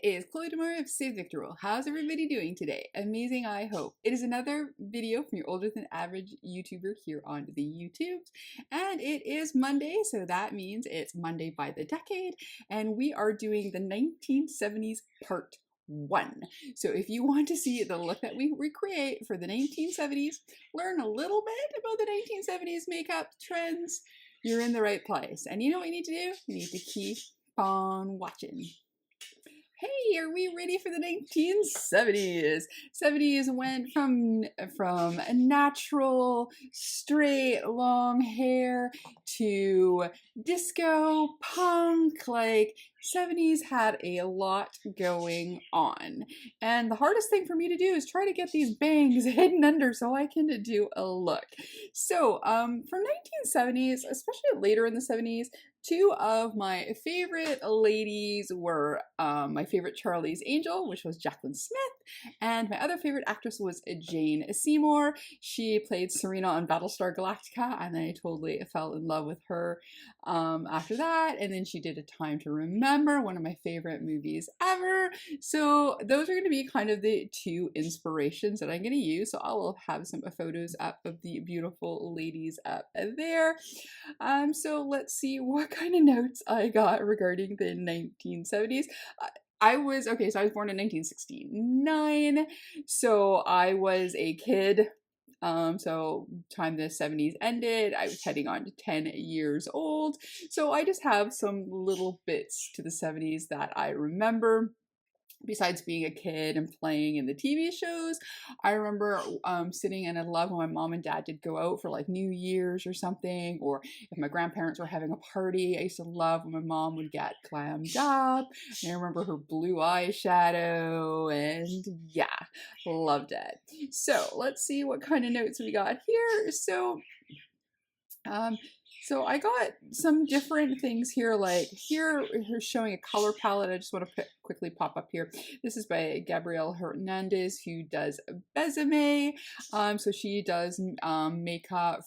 is Chloe Demore of Save Victor Roll. How's everybody doing today? Amazing, I hope. It is another video from your older than average YouTuber here on the YouTubes. And it is Monday, so that means it's Monday by the decade. And we are doing the 1970s part 1. So if you want to see the look that we recreate for the 1970s, learn a little bit about the 1970s makeup trends, you're in the right place. And you know what you need to do? You need to keep on watching. Hey, are we ready for the 1970s? 70s went from natural, straight, long hair to disco, punk, like 70s had a lot going on. And the hardest thing for me to do is try to get these bangs hidden under so I can do a look. So from 1970s, especially later in the 70s, two of my favorite ladies were my favorite Charlie's Angel, which was Jaclyn Smith, and my other favorite actress was Jane Seymour. She played Serena on Battlestar Galactica, and I totally fell in love with her after that. And then she did A Time to Remember, one of my favorite movies ever. So those are going to be kind of the two inspirations that I'm going to use. So I will have some photos up of the beautiful ladies up there. So let's see what kind of notes I got regarding the 1970s. I was born in 1969, so I was a kid. So time the 70s ended, I was heading on to 10 years old. So I just have some little bits to the 70s that I remember. Besides being a kid and playing in the TV shows, I remember sitting, and I love when my mom and dad did go out for like New Year's or something, or if my grandparents were having a party. I used to love when my mom would get glammed up, and I remember her blue eyeshadow, and yeah, loved it. So let's see what kind of notes we got here. So I got some different things here, like here showing a color palette. I just want to quickly pop up here. This is by Gabrielle Hernandez, who does Besame. So she does makeup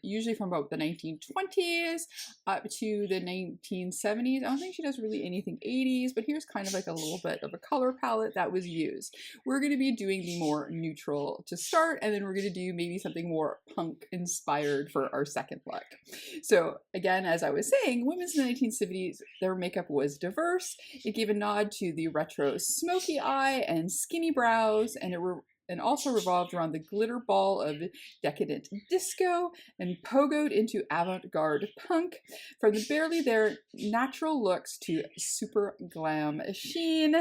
usually from about the 1920s up to the 1970s. I don't think she does really anything 80s, but here's kind of like a little bit of a color palette that was used. We're going to be doing the more neutral to start, and then we're going to do maybe something more punk inspired for our second look. So again, as I was saying, women's in the 1970s, their makeup was diverse. It gave a nod to the retro smoky eye and skinny brows, and also revolved around the glitter ball of decadent disco and pogoed into avant-garde punk, from the barely there natural looks to super glam sheen.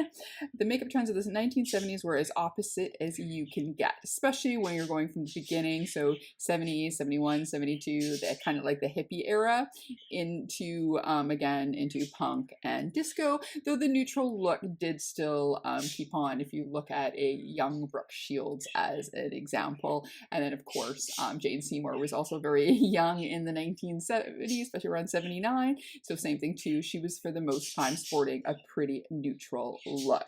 The makeup trends of the 1970s were as opposite as you can get, especially when you're going from the beginning, so 70s, 71, 72, kind of like the hippie era, into punk and disco, though the neutral look did still keep on if you look at a young Brooke Shields as an example. And then of course Jane Seymour was also very young in the 1970s, especially around 79, so same thing too, she was for the most time sporting a pretty neutral look.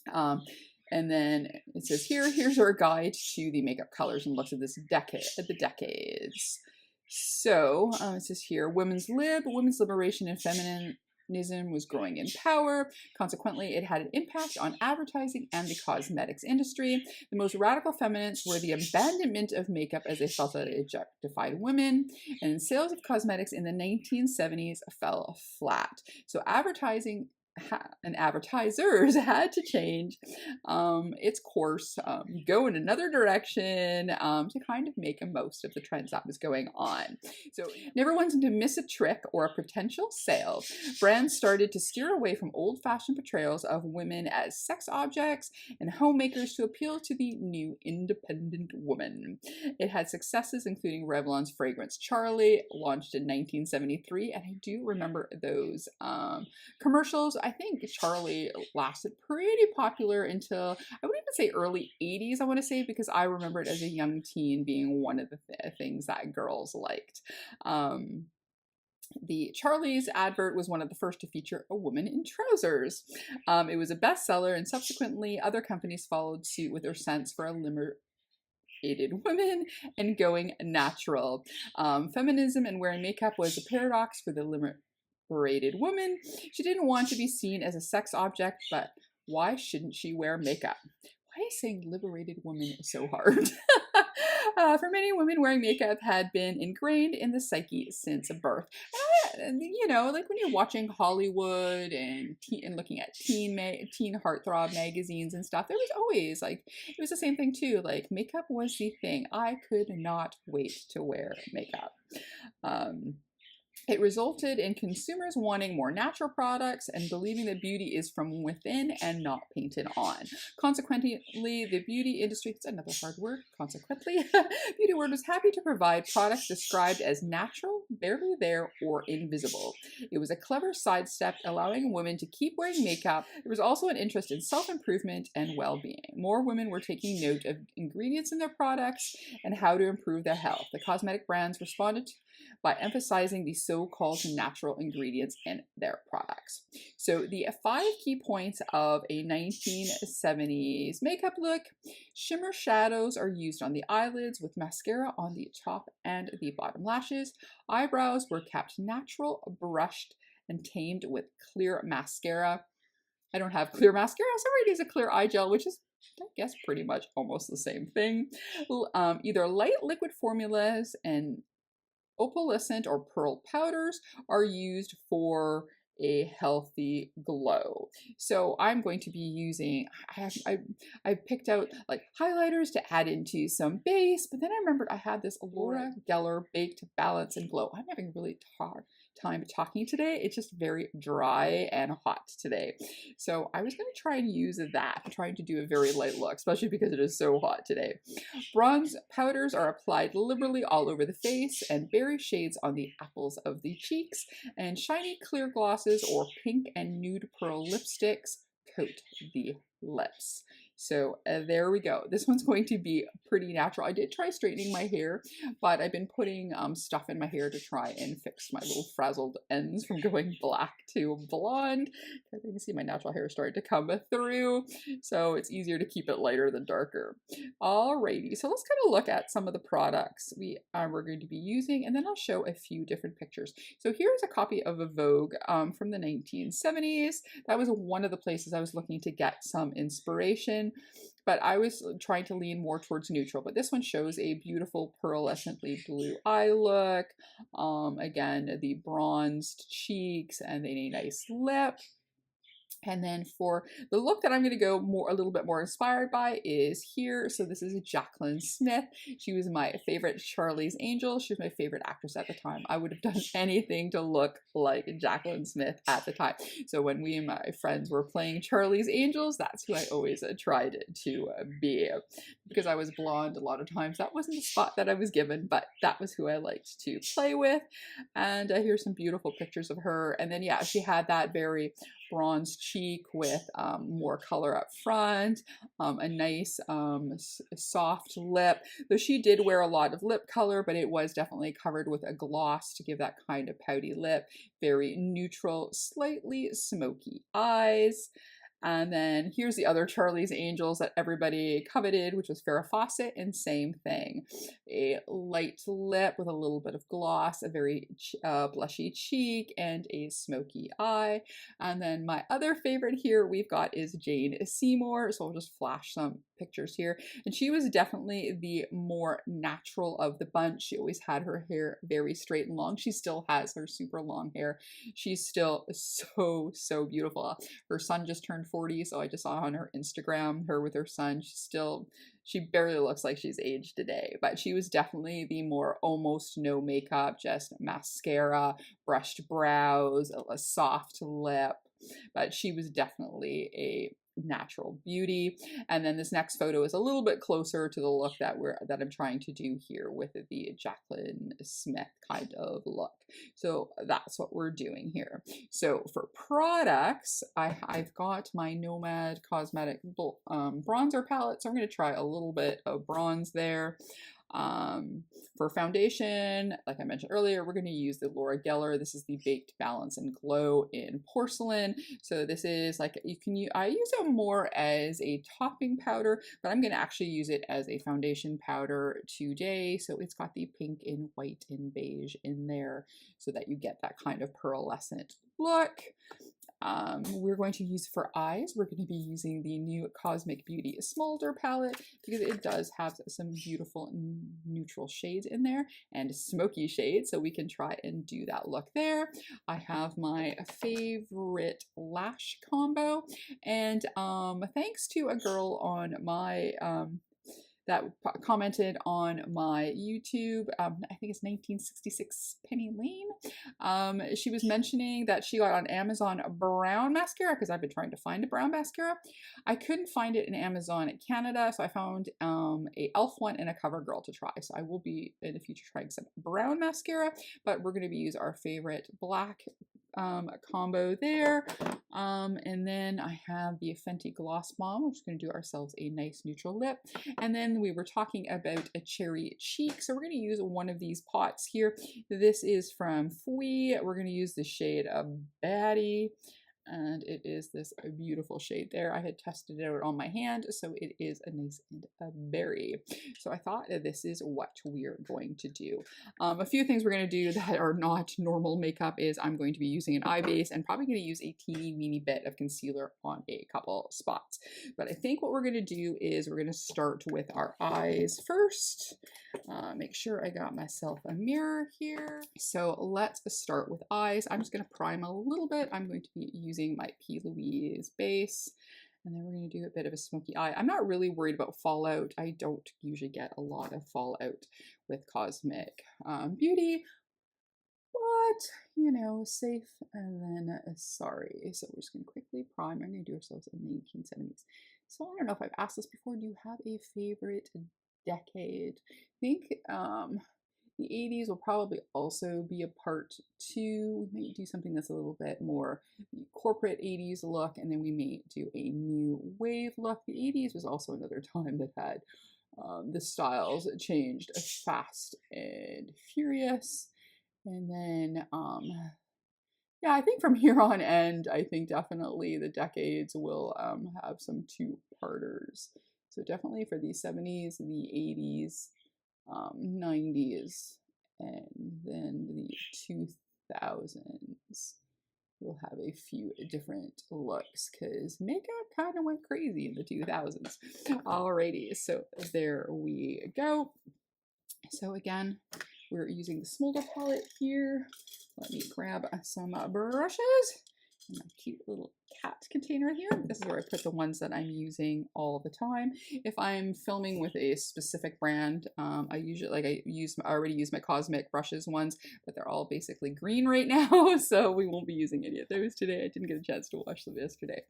And then it says here's our guide to the makeup colors and looks of this decades. So it says here, women's liberation and feminism was growing in power. Consequently, it had an impact on advertising and the cosmetics industry. The most radical feminists were the abandonment of makeup, as they felt that it objectified women. And sales of cosmetics in the 1970s fell flat. So advertising and advertisers had to change its course, go in another direction to kind of make a most of the trends that was going on. So never wanting to miss a trick or a potential sale, brands started to steer away from old-fashioned portrayals of women as sex objects and homemakers to appeal to the new independent woman. It had successes including Revlon's fragrance Charlie, launched in 1973, and I do remember those commercials. I think Charlie lasted pretty popular until, I wouldn't even say early 80s, I want to say, because I remember it as a young teen being one of the things that girls liked. The Charlie's advert was one of the first to feature a woman in trousers. It was a bestseller, and subsequently other companies followed suit with their scents for a liberated women and going natural. Feminism and wearing makeup was a paradox for the liberated woman. She didn't want to be seen as a sex object, but why shouldn't she wear makeup? Why is saying liberated woman so hard? For many women, wearing makeup had been ingrained in the psyche since birth. And you know, like when you're watching Hollywood and looking at teen heartthrob magazines and stuff, there was always like, it was the same thing too. Like makeup was the thing. I could not wait to wear makeup. It resulted in consumers wanting more natural products and believing that beauty is from within and not painted on. Consequently, the beauty industry, that's another hard word, consequently, beauty world was happy to provide products described as natural, barely there, or invisible. It was a clever sidestep allowing women to keep wearing makeup. There was also an interest in self-improvement and well-being. More women were taking note of ingredients in their products and how to improve their health. The cosmetic brands responded by emphasizing the so-called natural ingredients in their products. So the 5 key points of a 1970s makeup look: shimmer shadows are used on the eyelids with mascara on the top and the bottom lashes. Eyebrows were kept natural, brushed, and tamed with clear mascara. I don't have clear mascara, so I use a clear eye gel, which is, I guess, pretty much almost the same thing. Either light liquid formulas and opalescent or pearl powders are used for a healthy glow. So I'm going to be using, I picked out like highlighters to add into some base, but then I remembered I had this Laura Geller Baked Balance and Glow. I'm having a really hard time talking today. It's just very dry and hot today. So I was going to try and use that, trying to do a very light look, especially because it is so hot today. Bronze powders are applied liberally all over the face and berry shades on the apples of the cheeks, and shiny clear glosses or pink and nude pearl lipsticks coat the lips. So there we go. This one's going to be pretty natural. I did try straightening my hair, but I've been putting stuff in my hair to try and fix my little frazzled ends from going black to blonde. You can see my natural hair starting to come through, so it's easier to keep it lighter than darker. Alrighty, so let's kind of look at some of the products we're going to be using, and then I'll show a few different pictures. So here's a copy of a Vogue from the 1970s. That was one of the places I was looking to get some inspiration, but I was trying to lean more towards neutral. But this one shows a beautiful pearlescently blue eye look. Again, the bronzed cheeks and a nice lip. And then for the look that I'm going to go a little bit more inspired by is here. So this is Jaclyn Smith. She was my favorite Charlie's Angel. She was my favorite actress at the time. I would have done anything to look like Jaclyn Smith at the time. So when we and my friends were playing Charlie's Angels, that's who I always tried to be. Because I was blonde a lot of times, that wasn't the spot that I was given, but that was who I liked to play with. And here's some beautiful pictures of her. And then yeah, she had that very bronze cheek with more color up front, a nice soft lip, though she did wear a lot of lip color, but it was definitely covered with a gloss to give that kind of pouty lip. Very neutral, slightly smoky eyes. And then here's the other Charlie's Angels that everybody coveted, which was Farrah Fawcett, and same thing. A light lip with a little bit of gloss, a very blushy cheek, and a smoky eye. And then my other favorite here we've got is Jane Seymour, so I'll just flash some pictures here. And she was definitely the more natural of the bunch. She always had her hair very straight and long. She still has her super long hair. She's still so beautiful. Her son just turned 40, so I just saw on her Instagram her with her son. She barely looks like she's aged today, but she was definitely the more almost no makeup, just mascara, brushed brows, a soft lip, but she was definitely a natural beauty. And then this next photo is a little bit closer to the look that I'm trying to do here with the Jaclyn Smith kind of look. So that's what we're doing here. So for products, I've got my Nomad Cosmetic bronzer palette, so I'm going to try a little bit of bronze there. For foundation, like I mentioned earlier, we're going to use the Laura Geller. This is the Baked Balance and Glow in Porcelain. So this is like, I use it more as a topping powder, but I'm going to actually use it as a foundation powder today. So it's got the pink and white and beige in there so that you get that kind of pearlescent look. We're going to use for eyes, we're going to be using the new Cosmic Beauty Smolder palette because it does have some beautiful neutral shades in there and smoky shades, so we can try and do that look there. I have my favorite lash combo, and thanks to a girl on my that commented on my YouTube, I think it's 1966 Penny Lane. She was mentioning that she got on Amazon a brown mascara because I've been trying to find a brown mascara. I couldn't find it in Amazon Canada, so I found a e.l.f. one and a CoverGirl to try. So I will be in the future trying some brown mascara, but we're going to be using our favorite black combo there. And then I have the Fenty Gloss Bomb. We're just going to do ourselves a nice neutral lip. And then we were talking about a cherry cheek. So we're going to use one of these pots here. This is from Fui. We're going to use the shade of Baddioe. And it is this beautiful shade there. I had tested it out on my hand, so it is a nice and a berry. So I thought that this is what we're going to do. A few things we're going to do that are not normal makeup is I'm going to be using an eye base and probably going to use a teeny weeny bit of concealer on a couple spots. But I think what we're going to do is we're going to start with our eyes first. Make sure I got myself a mirror here. So let's start with eyes. I'm just going to prime a little bit. I'm going to be using my P. Louise base, and then we're going to do a bit of a smoky eye. I'm not really worried about fallout. I don't usually get a lot of fallout with Cosmic Beauty, but you know, safe and then sorry. So we're just going to quickly prime. I'm going to do ourselves a 1970s. So I don't know if I've asked this before. Do you have a favorite decade? I think the 80s will probably also be a part two. We may do something that's a little bit more corporate 80s look, and then we may do a new wave look. The 80s was also another time that had the styles changed fast and furious. And then, yeah, I think from here on end, I think definitely the decades will have some two-parters. So definitely for the 70s, the 80s, 90s, and then the 2000s. We'll have a few different looks because makeup kind of went crazy in the 2000s. Alrighty, so there we go. So again, we're using the Smolder palette here. Let me grab some brushes. My cute little cat container here. This is where I put the ones that I'm using all the time. If I'm filming with a specific brand, I already use my Cosmic brushes ones, but they're all basically green right now, so we won't be using any of those today. I didn't get a chance to wash them yesterday.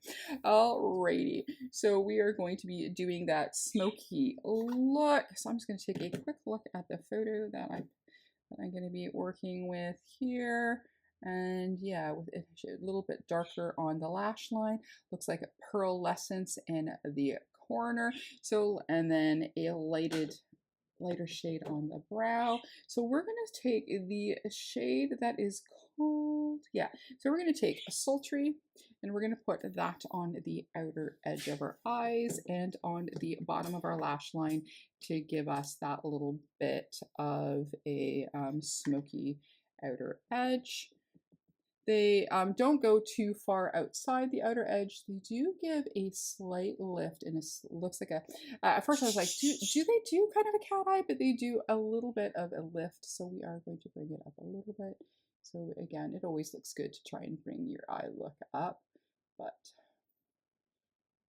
Alrighty, so we are going to be doing that smoky look. So I'm just going to take a quick look at the photo that I'm going to be working with here. And yeah, with it a little bit darker on the lash line, looks like a pearlescence in the corner. So, and then a lighter shade on the brow. So we're going to take the shade that is called, yeah, so we're going to take a Sultry, and we're going to put that on the outer edge of our eyes and on the bottom of our lash line to give us that little bit of a smoky outer edge. They don't go too far outside the outer edge. They do give a slight lift, and it looks like a, at first I was like, do they do kind of a cat eye? But they do a little bit of a lift, so we are going to bring it up a little bit. So again, it always looks good to try and bring your eye look up, but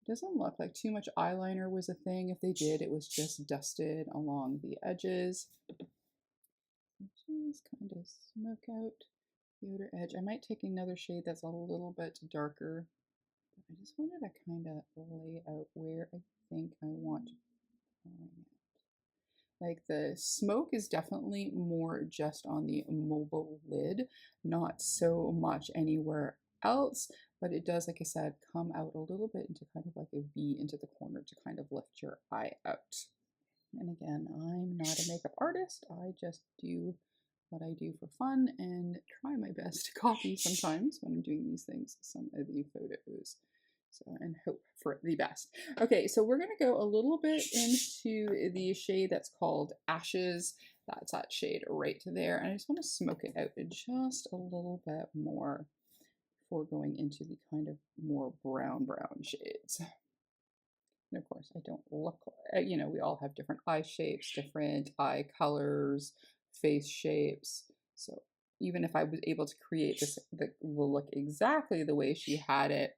it doesn't look like too much eyeliner was a thing. If they did, it was just dusted along the edges. Just kind of smoke out the outer edge. I might take another shade that's a little bit darker. I just wanted to kind of lay out where I think I want to prime it. Like the smoke is definitely more just on the mobile lid, not so much anywhere else, but it does, like I said, come out a little bit into kind of like a V into the corner to kind of lift your eye out. And again, I'm not a makeup artist. I just do what I do for fun and try my best to copy sometimes when I'm doing these things, some of the photos. So, and hope for the best. Okay, so we're going to go a little bit into the shade that's called Ashes. That's that shade right there. And I just want to smoke it out just a little bit more before going into the kind of more brown shades. And of course, I don't look, you know, we all have different eye shapes, different eye colors, face shapes. So even if I was able to create this that will look exactly the way she had it,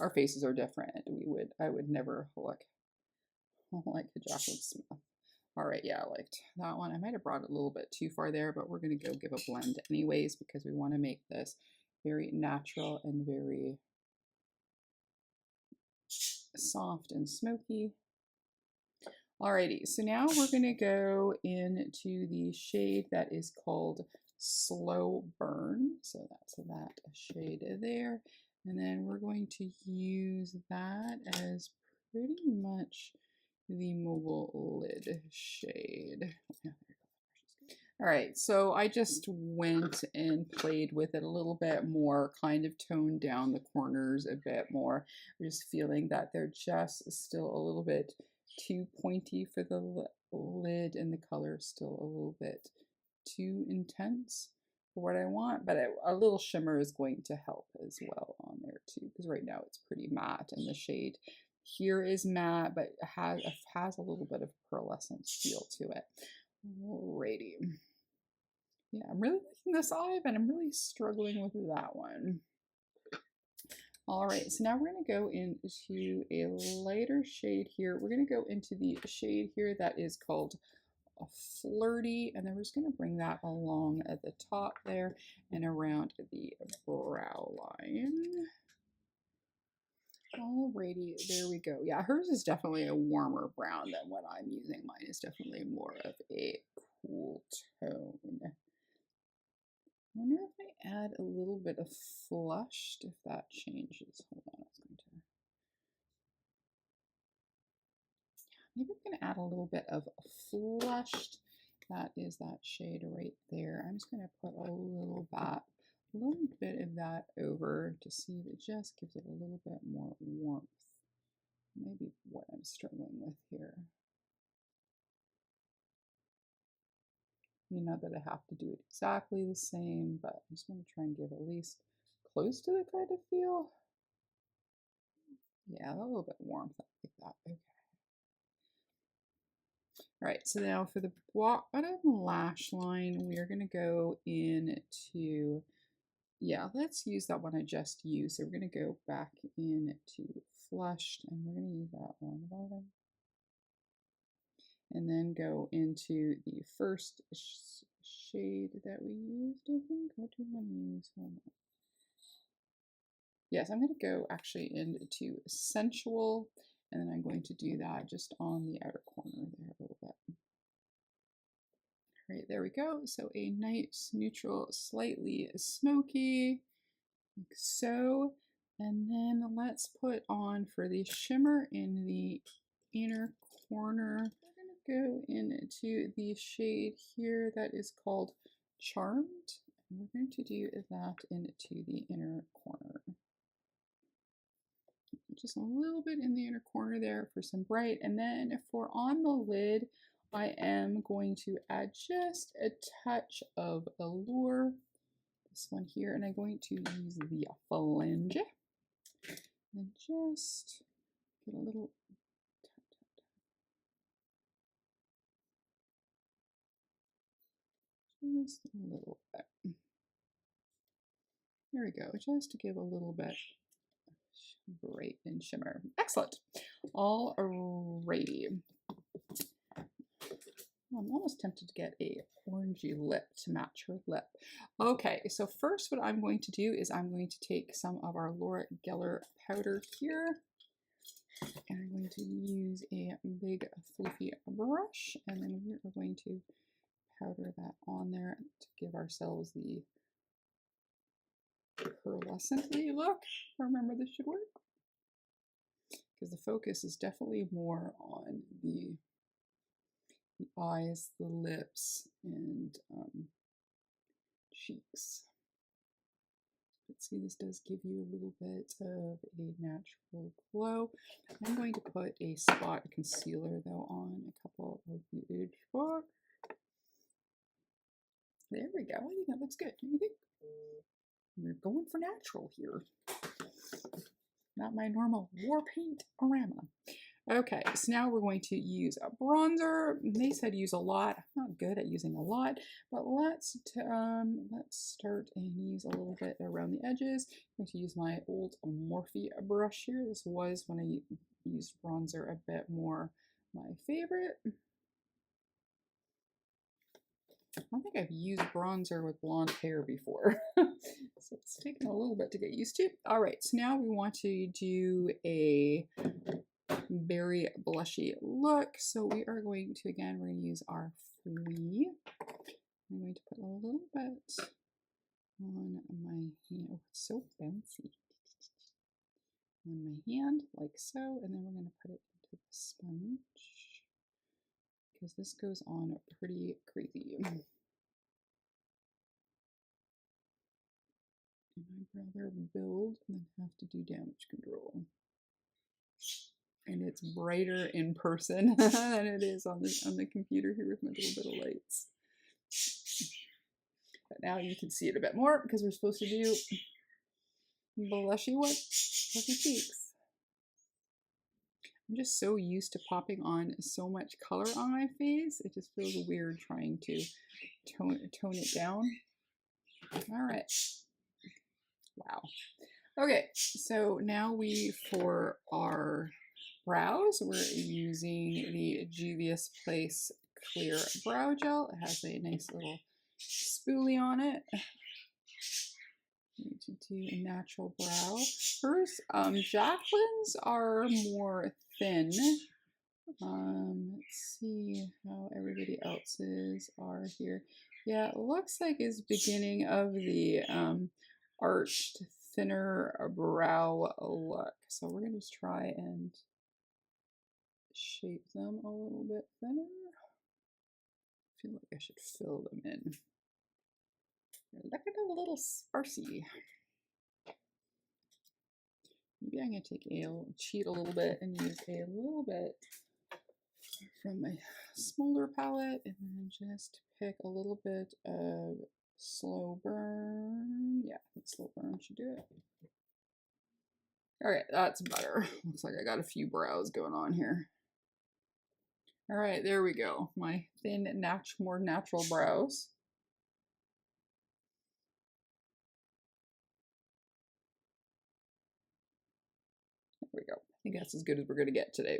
our faces are different. I would never look like a Jacqueline Smith. All right, yeah, I liked that one. I might have brought it a little bit too far there, but we're gonna go give a blend anyways because we want to make this very natural and very soft and smoky. Alrighty, so now we're going to go into the shade that is called Slow Burn. So that's that shade there. And then we're going to use that as pretty much the mobile lid shade. All right, so I just went and played with it a little bit more, kind of toned down the corners a bit more. I'm just feeling that they're just still a little bit too pointy for the lid, and the color is still a little bit too intense for what I want, but a little shimmer is going to help as well on there too, because right now it's pretty matte, and the shade here is matte, but it has a little bit of pearlescent feel to it. Alrighty. Yeah, I'm really liking this eye, but I'm really struggling with that one. All right, so now we're going to go into a lighter shade here. We're going to go into the shade here that is called a Flirty, and then we're just going to bring that along at the top there and around the brow line. Alrighty, there we go. Yeah, hers is definitely a warmer brown than what I'm using. Mine is definitely more of a cool tone. I wonder if I add a little bit of flushed, if that changes. Hold on, I was going to. Maybe I'm going to add a little bit of flushed. That is that shade right there. I'm just going to put a little bit of that over to see if it just gives it a little bit more warmth. Maybe what I'm struggling with here. You know that I have to do it exactly the same, but I'm just going to try and give at least close to the kind of feel. Yeah, a little bit warmth like that. Okay. All right, so now for the bottom lash line, we are going to go into, yeah, let's use that one I just used. So we're going to go back into flushed, and we're going to use that on the bottom. And then go into the first shade that we used, I think. What do we want to use? Hold on. Yes, I'm going to go actually into Sensual, and then I'm going to do that just on the outer corner there a little bit. All right, there we go. So a nice neutral, slightly smoky, like so. And then let's put on for the shimmer in the inner corner. We're going to go into the shade here that is called Charmed. And we're going to do that into the inner corner. Just a little bit in the inner corner there for some bright. And then for on the lid, I am going to add just a touch of Allure, this one here, and I'm going to use the flange and just get a little just a little bit. There we go, just to give a little bit bright and shimmer. Excellent. Alrighty. I'm almost tempted to get a orangey lip to match her lip. Okay, so first what I'm going to do is I'm going to take some of our Laura Geller powder here, and I'm going to use a big fluffy brush, and then we are going to powder that on there to give ourselves the pearlescently look. Remember, this should work because the focus is definitely more on the eyes, the lips, and cheeks. Let's see, this does give you a little bit of a natural glow. I'm going to put a spot concealer though on a couple of the edge spots. There we go. I think that looks good. What do you think? We're going for natural here. Not my normal war paint-orama. Okay, so now we're going to use a bronzer. They said use a lot. I'm not good at using a lot, but let's start and use a little bit around the edges. I'm going to use my old Morphe brush here. This was when I used bronzer a bit more my favorite. I don't think I've used bronzer with blonde hair before, so it's taken a little bit to get used to. All right, so now we want to do a very blushy look. So we are going to, again, we're going to use our Fui. I'm going to put a little bit on my hand. Oh, it's so bouncy. On my hand, like so, and then we're going to put it into the sponge because this goes on pretty crazy. And I'd rather build than have to do damage control. And it's brighter in person than it is on the computer here with my little bit of lights. But now you can see it a bit more because we're supposed to do blushy what? Blushy cheeks. I'm just so used to popping on so much color on my face. It just feels weird trying to tone it down. All right. Wow. Okay, so now for our brows, we're using the Juvia's Place Clear Brow Gel. It has a nice little spoolie on it. Need to do a natural brow. Hers, Jacqueline's are more thin. Let's see how everybody else's are here. Yeah, it looks like it's beginning of the arched, thinner brow look. So we're going to try and shape them a little bit thinner. I feel like I should fill them in. They're looking a little sparsy. Maybe I'm going to cheat a little bit and use a little bit from my smolder palette and then just pick a little bit of slow burn. Yeah, I think slow burn should do it. All right, that's better. Looks like I got a few brows going on here. All right, there we go. My thin, more natural brows. There we go. I think that's as good as we're going to get today.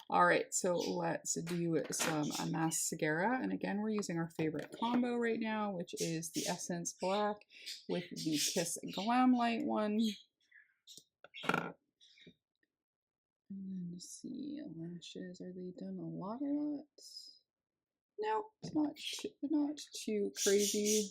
All right, so let's do some mascara. And again, we're using our favorite combo right now, which is the Essence Black with the Kiss Glam Light one. And then let's see, lashes, are they done a lot? No, it's not too crazy.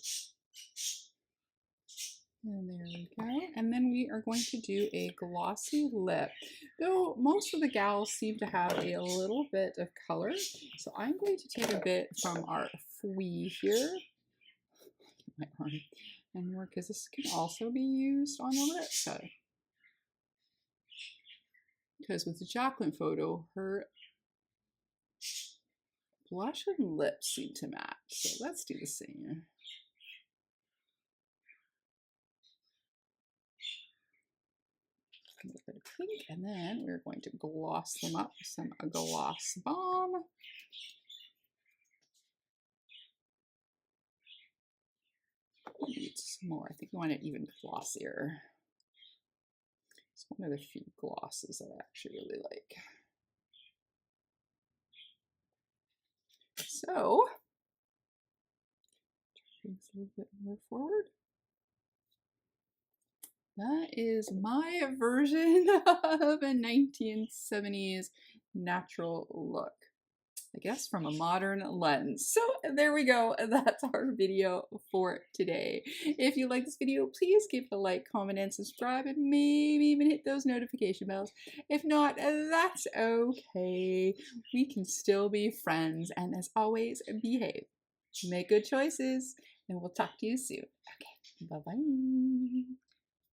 And there we go. And then we are going to do a glossy lip. Though most of the gals seem to have a little bit of color, so I'm going to take a bit from our Fui here. My arm. And more, because this can also be used on the lips. Because with the Jacqueline photo, her blush and lips seem to match. So let's do the same. A little bit of pink, and then we're going to gloss them up with some Gloss Bomb. Need some more. I think we want it even glossier. It's one of the few glosses that I actually really like. So, things a little bit more forward. That is my version of a 1970s natural look. I guess from a modern lens. So there we go. That's our video for today. If you like this video, please give it a like, comment, and subscribe, and maybe even hit those notification bells. If not, that's okay. We can still be friends. And as always, behave. Make good choices, and we'll talk to you soon. Okay, bye-bye.